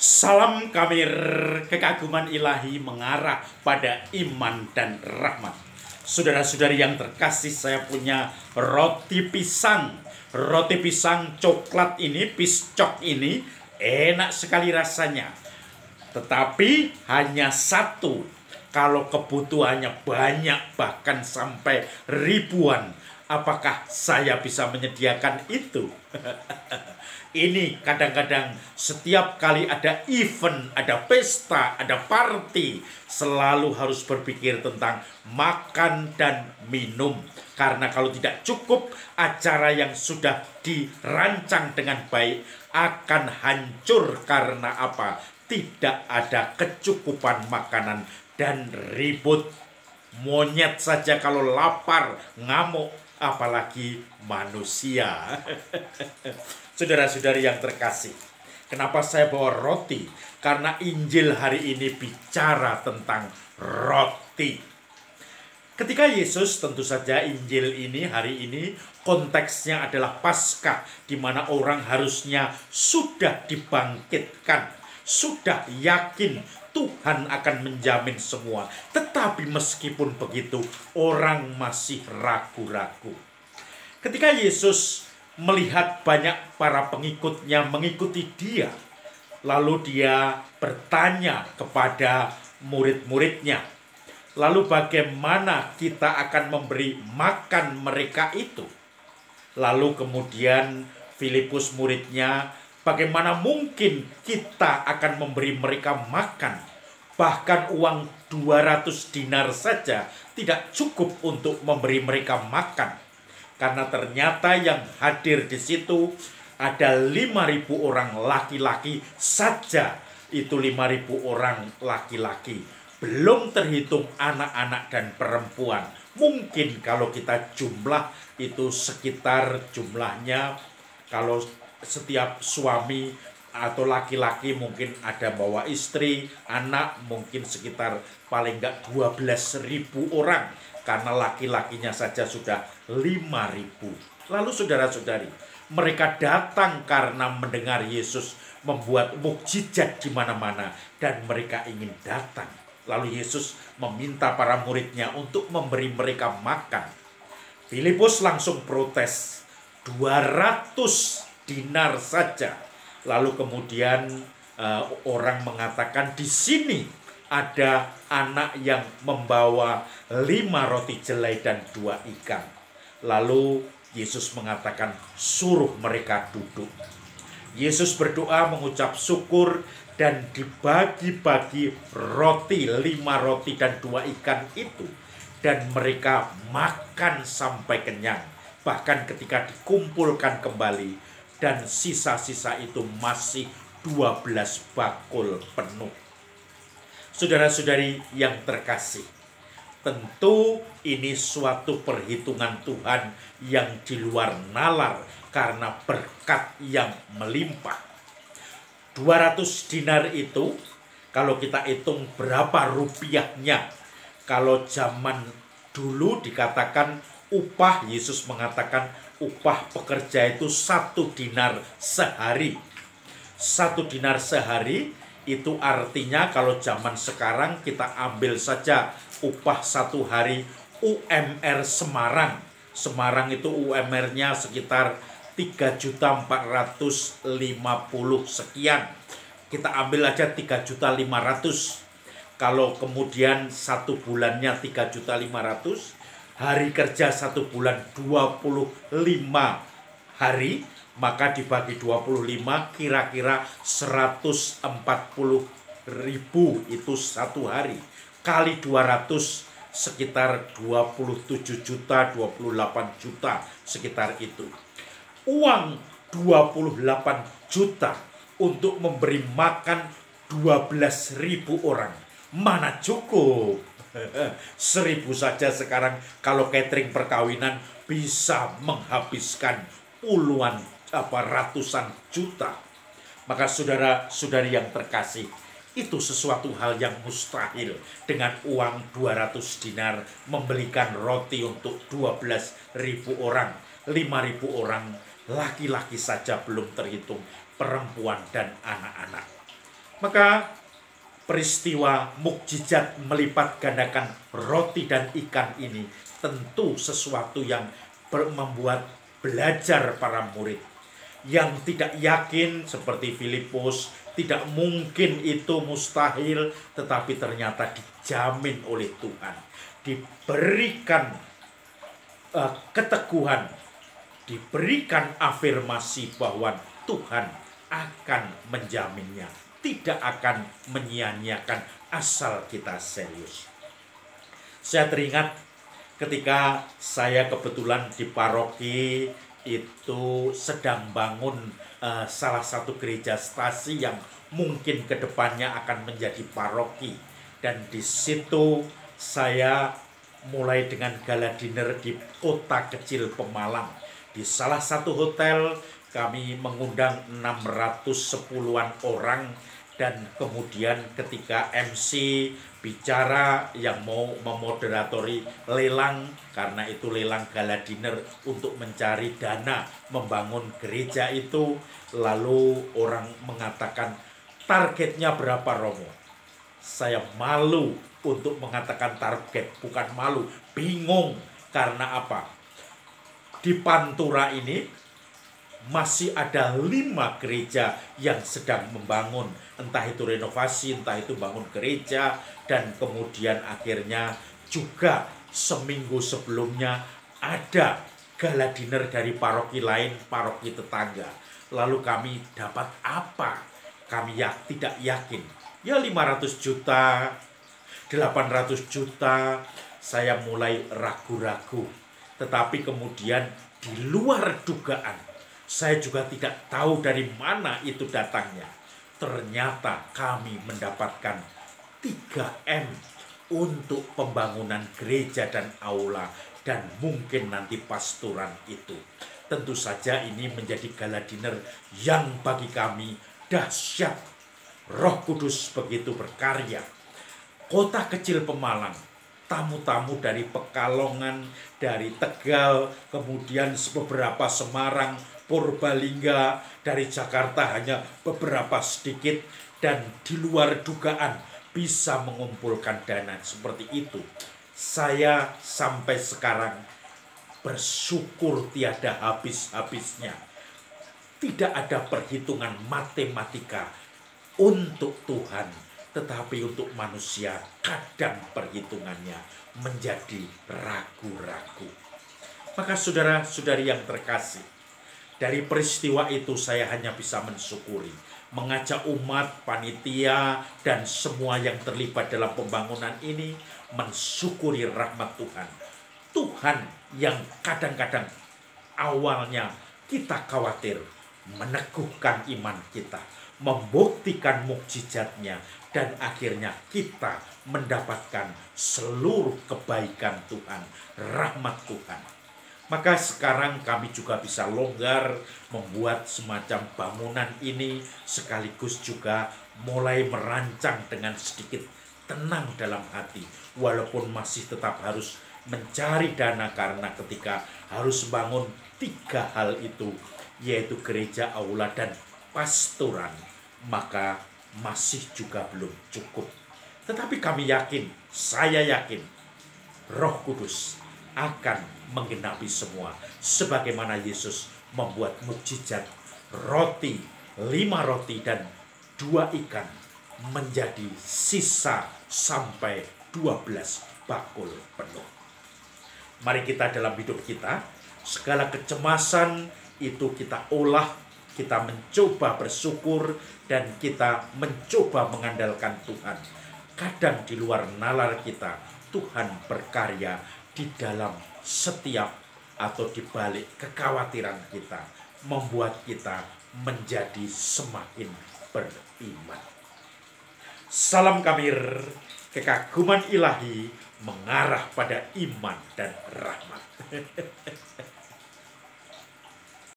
Salam Kamir, kekaguman ilahi mengarah pada iman dan rahmat. Saudara-saudari yang terkasih, saya punya roti pisang. Roti pisang coklat ini, piscok ini, enak sekali rasanya. Tetapi hanya satu. Kalau kebutuhannya banyak, bahkan sampai ribuan, apakah saya bisa menyediakan itu? Ini kadang-kadang setiap kali ada event, ada pesta, ada party, selalu harus berpikir tentang makan dan minum. Karena kalau tidak cukup, acara yang sudah dirancang dengan baik akan hancur. Karena apa? Tidak ada kecukupan makanan dan ribut. Monyet saja kalau lapar, ngamuk, apalagi manusia. Saudara-saudari yang terkasih, kenapa saya bawa roti? Karena Injil hari ini bicara tentang roti. Ketika Yesus, tentu saja Injil ini hari ini konteksnya adalah Paskah, di mana orang harusnya sudah dibangkitkan, sudah yakin Tuhan akan menjamin semua. Tetapi meskipun begitu, orang masih ragu-ragu. Ketika Yesus melihat banyak para pengikutnya mengikuti dia, lalu dia bertanya kepada murid-muridnya, lalu bagaimana kita akan memberi makan mereka itu? Lalu kemudian Filipus muridnya, bagaimana mungkin kita akan memberi mereka makan? Bahkan uang 200 dinar saja tidak cukup untuk memberi mereka makan. Karena ternyata yang hadir di situ ada 5.000 orang laki-laki saja. Itu 5.000 orang laki-laki. Belum terhitung anak-anak dan perempuan. Mungkin kalau kita jumlah itu sekitar jumlahnya, kalau setiap suami atau laki-laki mungkin ada bawa istri, anak mungkin sekitar paling enggak 12.000 orang. Karena laki-lakinya saja sudah 5.000. Lalu saudara-saudari, mereka datang karena mendengar Yesus membuat mukjizat di mana-mana. Dan mereka ingin datang. Lalu Yesus meminta para muridnya untuk memberi mereka makan. Filipus langsung protes. 200 dinar saja. Lalu kemudian orang mengatakan di sini ada anak yang membawa 5 roti jelai dan 2 ikan. Lalu Yesus mengatakan suruh mereka duduk. Yesus berdoa mengucap syukur dan dibagi-bagi roti, 5 roti dan 2 ikan itu. Dan mereka makan sampai kenyang. Bahkan ketika dikumpulkan kembali dan sisa-sisa itu masih 12 bakul penuh. Saudara-saudari yang terkasih, tentu ini suatu perhitungan Tuhan yang di luar nalar karena berkat yang melimpah. 200 dinar itu, kalau kita hitung berapa rupiahnya, kalau zaman dulu dikatakan upah, Yesus mengatakan upah pekerja itu 1 dinar sehari. 1 dinar sehari itu artinya kalau zaman sekarang kita ambil saja upah 1 hari UMR Semarang. Semarang itu UMR-nya sekitar 3.450 sekian. Kita ambil aja 3.500. Kalau kemudian 1 bulannya 3.500, hari kerja 1 bulan 25 hari, maka dibagi 25 kira-kira 140.000 itu 1 hari. Kali 200 sekitar 27 juta, 28 juta sekitar itu. Uang 28 juta untuk memberi makan 12.000 orang. Mana cukup? 1.000 saja sekarang kalau catering perkawinan bisa menghabiskan puluhan ratusan juta. Maka saudara-saudari yang terkasih, itu sesuatu hal yang mustahil dengan uang 200 dinar membelikan roti untuk 12.000 orang, 5.000 orang laki-laki saja belum terhitung perempuan dan anak-anak. Maka peristiwa mukjizat melipat gandakan roti dan ikan ini tentu sesuatu yang membuat belajar para murid yang tidak yakin seperti Filipus, tidak mungkin itu mustahil, tetapi ternyata dijamin oleh Tuhan, diberikan keteguhan, diberikan afirmasi bahwa Tuhan akan menjaminnya, tidak akan menyia-nyiakan asal kita serius. Saya teringat ketika saya kebetulan di paroki itu sedang bangun salah satu gereja stasi yang mungkin kedepannya akan menjadi paroki, dan di situ saya mulai dengan gala dinner di kota kecil Pemalang. Di salah satu hotel kami mengundang 610-an orang, dan kemudian ketika MC bicara yang mau memoderatori lelang, karena itu lelang gala dinner untuk mencari dana membangun gereja itu, lalu orang mengatakan targetnya berapa Romo. Saya malu untuk mengatakan target, bukan malu, bingung. Karena apa? Di Pantura ini masih ada 5 gereja yang sedang membangun, entah itu renovasi, entah itu bangun gereja, dan kemudian akhirnya juga seminggu sebelumnya ada gala dinner dari paroki lain, paroki tetangga. Lalu kami dapat apa? Kami tidak yakin. Ya 500 juta, 800 juta, saya mulai ragu-ragu. Tetapi kemudian di luar dugaan, saya juga tidak tahu dari mana itu datangnya. Ternyata kami mendapatkan 3M untuk pembangunan gereja dan aula, dan mungkin nanti pastoran itu. Tentu saja ini menjadi gala dinner yang bagi kami dahsyat. Roh Kudus begitu berkarya. Kota kecil Pemalang, tamu-tamu dari Pekalongan, dari Tegal, kemudian beberapa Semarang, Purbalingga, dari Jakarta hanya beberapa sedikit, dan di luar dugaan bisa mengumpulkan dana seperti itu. Saya sampai sekarang bersyukur tiada habis-habisnya. Tidak ada perhitungan matematika untuk Tuhan, tetapi untuk manusia kadang perhitungannya menjadi ragu-ragu. Maka saudara-saudari yang terkasih, dari peristiwa itu saya hanya bisa mensyukuri, mengajak umat, panitia, dan semua yang terlibat dalam pembangunan ini mensyukuri rahmat Tuhan. Tuhan yang kadang-kadang awalnya kita khawatir, meneguhkan iman kita, membuktikan mukjizatnya, dan akhirnya kita mendapatkan seluruh kebaikan Tuhan, rahmat Tuhan. Maka sekarang kami juga bisa longgar membuat semacam bangunan ini, sekaligus juga mulai merancang dengan sedikit tenang dalam hati, walaupun masih tetap harus mencari dana, karena ketika harus bangun 3 hal itu, yaitu gereja, aula, dan pastoran, maka masih juga belum cukup. Tetapi kami yakin, saya yakin, Roh Kudus akan menggenapi semua, sebagaimana Yesus membuat mukjizat roti, 5 roti dan 2 ikan menjadi sisa sampai 12 bakul penuh. Mari kita dalam hidup kita, segala kecemasan itu kita olah, kita mencoba bersyukur, dan kita mencoba mengandalkan Tuhan. Kadang di luar nalar kita, Tuhan berkarya di dalam setiap atau di balik kekhawatiran kita, membuat kita menjadi semakin beriman. Salam Kamir, kekaguman ilahi mengarah pada iman dan rahmat.